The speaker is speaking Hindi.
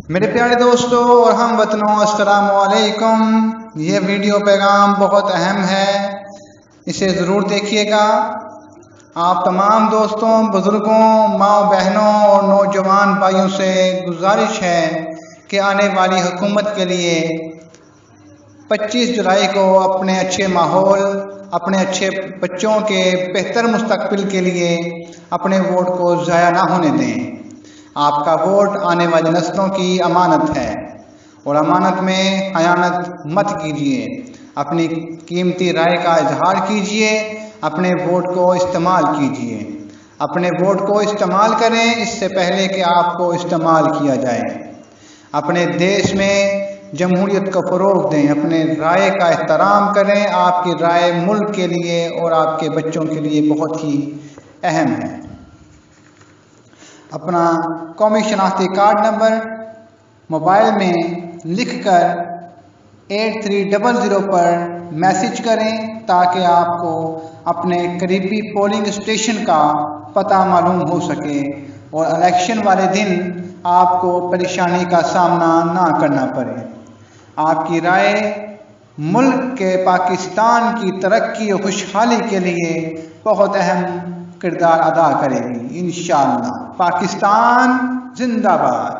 मेरे प्यारे दोस्तों और हम वतनों, अस्सलाम वालेकुम। ये वीडियो पैगाम बहुत अहम है, इसे ज़रूर देखिएगा। आप तमाम दोस्तों, बुज़ुर्गों, माँ बहनों और नौजवान भाइयों से गुजारिश है कि आने वाली हुकूमत के लिए 25 जुलाई को अपने अच्छे माहौल, अपने अच्छे बच्चों के बेहतर मुस्तकबिल के लिए अपने वोट को ज़ाया ना होने दें। आपका वोट आने वाली नस्लों की अमानत है और अमानत में खयानत मत कीजिए। अपनी कीमती राय का इजहार कीजिए, अपने वोट को इस्तेमाल कीजिए। अपने वोट को इस्तेमाल करें इससे पहले कि आपको इस्तेमाल किया जाए। अपने देश में जमहूरियत को फ़रोग़ दें, अपने राय का एहतराम करें। आपकी राय मुल्क के लिए और आपके बच्चों के लिए बहुत ही अहम है। अपना कौमी शनाख्ती कार्ड नंबर मोबाइल में लिखकर 8300 पर मैसेज करें ताकि आपको अपने करीबी पोलिंग स्टेशन का पता मालूम हो सके और इलेक्शन वाले दिन आपको परेशानी का सामना ना करना पड़े। आपकी राय मुल्क के पाकिस्तान की तरक्की और खुशहाली के लिए बहुत अहम किरदार अदा करेगी इंशाअल्लाह। पाकिस्तान जिंदाबाद।